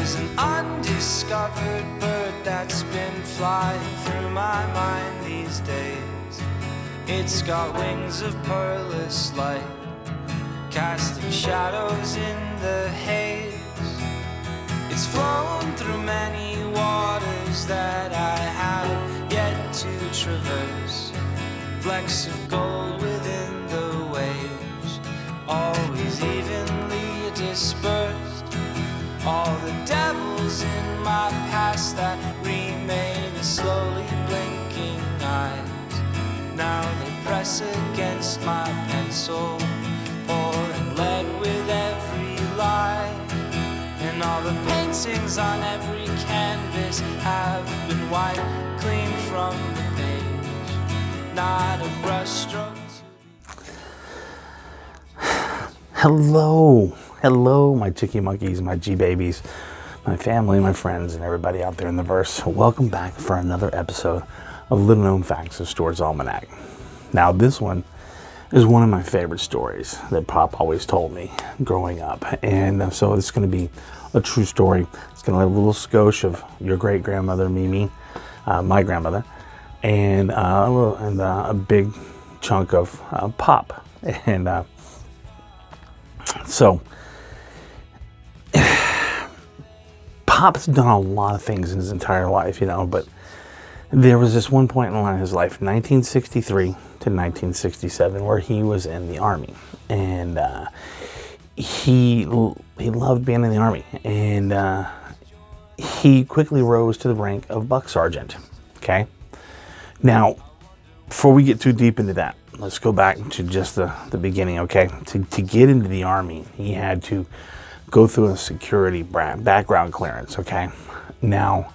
There's an undiscovered bird that's been flying through my mind these days. It's got wings of pearlescent light, casting shadows in the haze. It's flown through many waters that I have yet to traverse. Flecks of gold within the waves, always evenly dispersed. All the devils in my past that remain as slowly blinking eyes. Now they press against my pencil, pouring lead with every lie. And all the paintings on every canvas have been wiped clean from the page. Not a brushstroke to... Hello, my chicky monkeys, my G-babies, my family, my friends, and everybody out there in the verse. Welcome back for another episode of Little Known Facts of Stewarts' Almanac. Now, this one is one of my favorite stories that Pop always told me growing up. And so it's going to be a true story. It's going to have a little skosh of your great-grandmother, Mmmmm, my grandmother, and a big chunk of Pop. And so Pop's done a lot of things in his entire life, but there was this one point in his life, 1963 to 1967, where he was in the Army. And he loved being in the Army. And he quickly rose to the rank of buck sergeant. Okay? Now, before we get too deep into that, let's go back to just the beginning, okay? To get into the Army, he had to go through a security background clearance, okay? Now,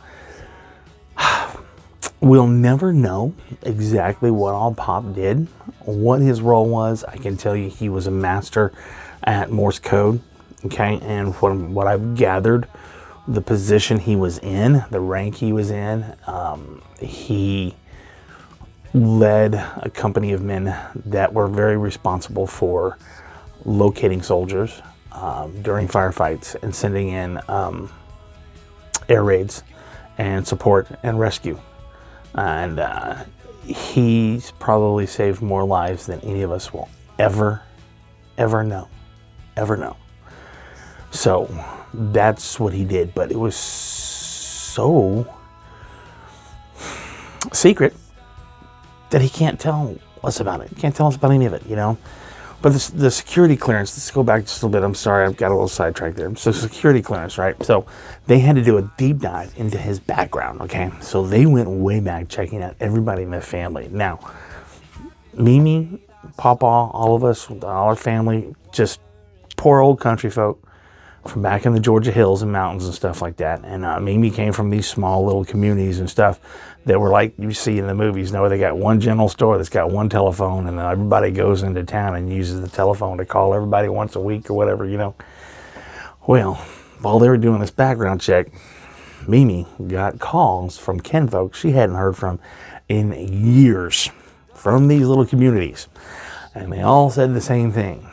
we'll never know exactly what all Pop did, what his role was. I can tell you he was a master at Morse code, okay? And from what I've gathered, the position he was in, the rank he was in, he led a company of men that were very responsible for locating soldiers during firefights and sending in air raids and support and rescue. And he's probably saved more lives than any of us will ever know. So that's what he did, but it was so secret that he can't tell us about it. He can't tell us about any of it, But the security clearance, let's go back just a little bit. I'm sorry, I've got a little sidetracked there. So security clearance, right? So they had to do a deep dive into his background, okay? So they went way back checking out everybody in the family. Now, Mmmmm, Papa, all of us, all our family, just poor old country folk from back in the Georgia hills and mountains and stuff like that. And Mmmmm came from these small little communities and stuff that were like you see in the movies. They got one general store that's got one telephone, and everybody goes into town and uses the telephone to call everybody once a week or whatever, Well, while they were doing this background check, Mmmmm got calls from kinfolk she hadn't heard from in years from these little communities. And they all said the same thing.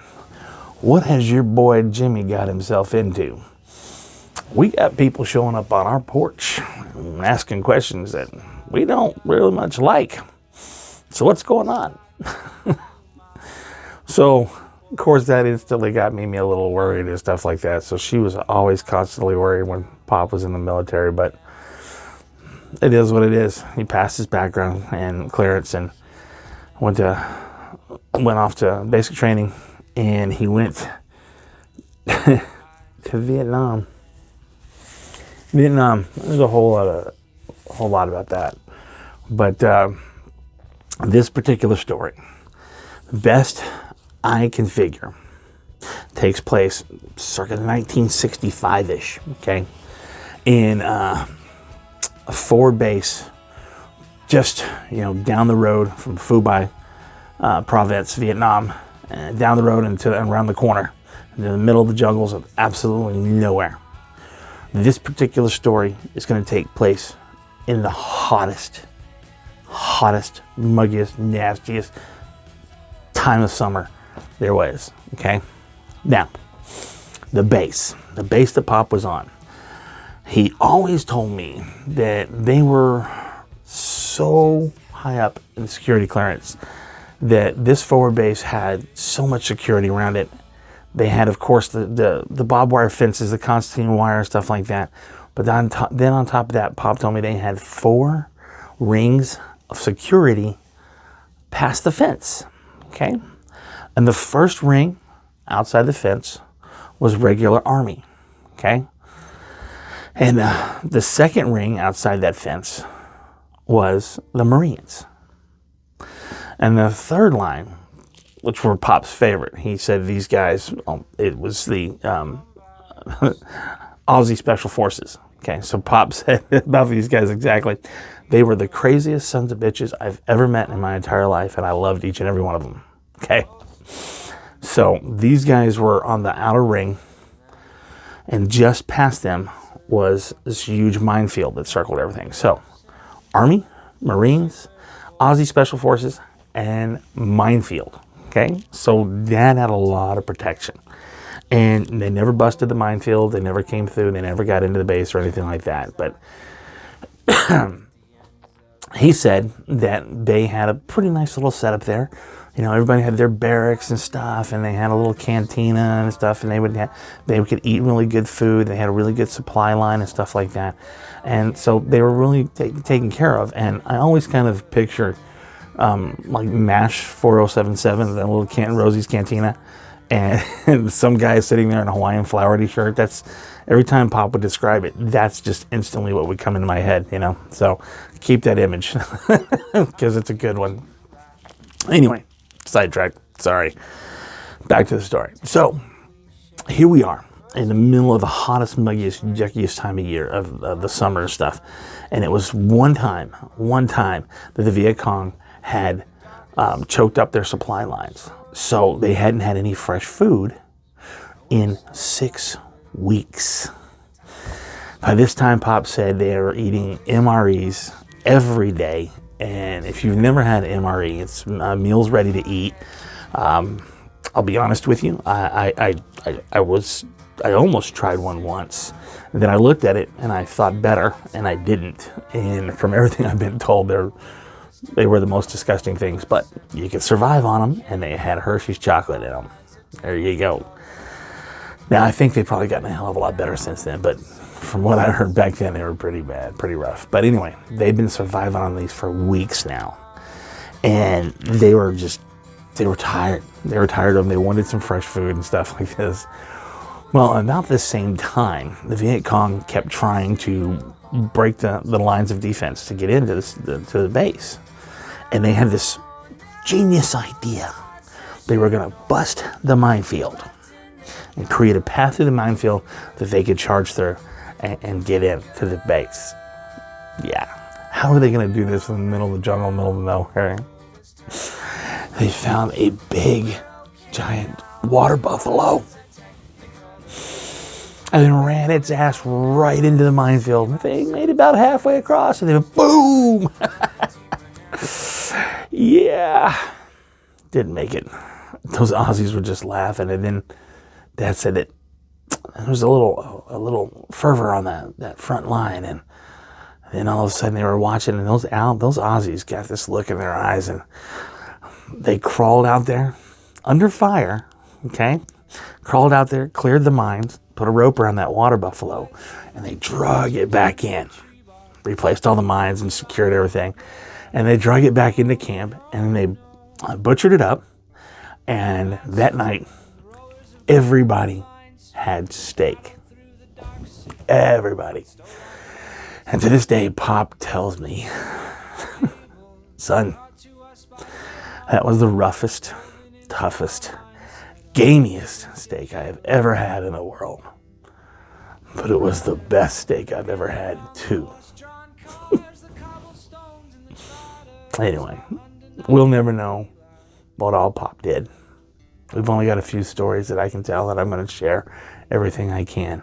What has your boy Jimmy got himself into? We got people showing up on our porch and asking questions that we don't really much like. So what's going on? So, of course, that instantly got Mmmmm a little worried and stuff like that. So she was always constantly worried when Pop was in the military. But it is what it is. He passed his background and clearance and went off to basic training. And he went to Vietnam. There's a whole lot about that. But this particular story, best I can figure, takes place circa 1965-ish, okay? In a forward base just, down the road from Phu Bai province, Vietnam, and down the road and around the corner, in the middle of the jungles of absolutely nowhere. This particular story is going to take place in the hottest, muggiest, nastiest time of summer there was, okay? Now, the base that Pop was on he always told me that they were so high up in security clearance that this forward base had so much security around it. They had, of course, the barbed wire fences, the concertina wire, stuff like that. But then on top of that, Pop told me they had 4 rings of security past the fence. Okay? And the first ring outside the fence was regular Army. Okay? And the second ring outside that fence was the Marines. And the third line, which were Pop's favorite, he said these guys, it was the Aussie Special Forces. Okay, so Pop said about these guys exactly, they were the craziest sons of bitches I've ever met in my entire life, and I loved each and every one of them. Okay, so these guys were on the outer ring, and just past them was this huge minefield that circled everything. So, Army, Marines, Aussie Special Forces, and minefield. Okay, so that had a lot of protection. And they never busted the minefield. They never came through. They never got into the base or anything like that. But he said that they had a pretty nice little setup there. You know, everybody had their barracks and stuff, and they had a little cantina and stuff, and they could eat really good food. They had a really good supply line and stuff like that. And so they were really taken care of. And I always kind of picture like MASH 4077, that little Rosie's Cantina, and some guy sitting there in a Hawaiian flower t-shirt. That's, every time Pop would describe it, that's just instantly what would come into my head, you know. So keep that image because it's a good one. Anyway, sidetrack. Sorry. Back to the story. So here we are in the middle of the hottest, muggiest, yuckiest time of year of the summer and stuff. And it was one time that the Viet Cong had choked up their supply lines. So they hadn't had any fresh food in 6 weeks. By this time, Pop said they were eating MREs every day. And if you've never had MRE, it's meals ready to eat. I'll be honest with you. I almost tried one once. And then I looked at it and I thought better, and I didn't. And from everything I've been told, they were the most disgusting things, but you could survive on them, and they had Hershey's chocolate in them. There you go. Now, I think they've probably gotten a hell of a lot better since then, but from what I heard back then, they were pretty bad, pretty rough. But anyway, they've been surviving on these for weeks now, and they were tired. They were tired of them. They wanted some fresh food and stuff like this. Well, about the same time, the Viet Cong kept trying to break the lines of defense to get into to the base. And they had this genius idea. They were going to bust the minefield and create a path through the minefield that they could charge through and get into the base. Yeah. How are they going to do this in the middle of the jungle, middle of nowhere? They found a big, giant water buffalo and then ran its ass right into the minefield. They made about halfway across, and then boom! Yeah. Didn't make it. Those Aussies were just laughing, and then Dad said that there was a little fervor on that front line, and then all of a sudden they were watching, and those Aussies got this look in their eyes, and they crawled out there under fire, okay? Crawled out there, cleared the mines, put a rope around that water buffalo, and they drug it back in. Replaced all the mines and secured everything. And they drug it back into camp, and they butchered it up. And that night, everybody had steak. Everybody. And to this day, Pop tells me, son, that was the roughest, toughest, gamiest steak I have ever had in the world. But it was the best steak I've ever had, too. Anyway, we'll never know what all Pop did. We've only got a few stories that I can tell, that I'm going to share everything I can.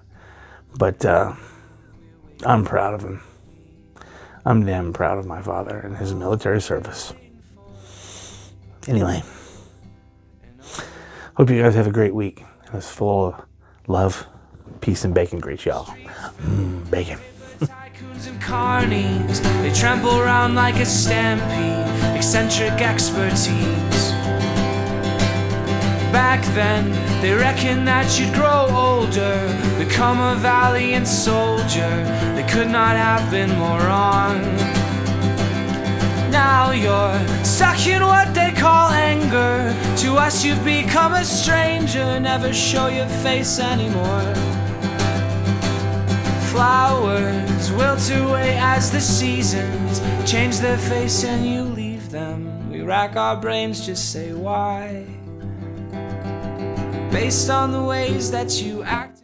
But I'm proud of him. I'm damn proud of my father and his military service. Anyway, hope you guys have a great week. It's full of love, peace. Peace and bacon grease, y'all. Bacon. Tycoons and carnies, they trample around like a stampede, eccentric expertise. Back then, they reckoned that you'd grow older, become a valiant soldier. They could not have been more wrong. Now you're stuck in what they call anger. To us you've become a stranger, never show your face anymore. Flowers wilt away as the seasons change their face and you leave them. We rack our brains, just say why, based on the ways that you act.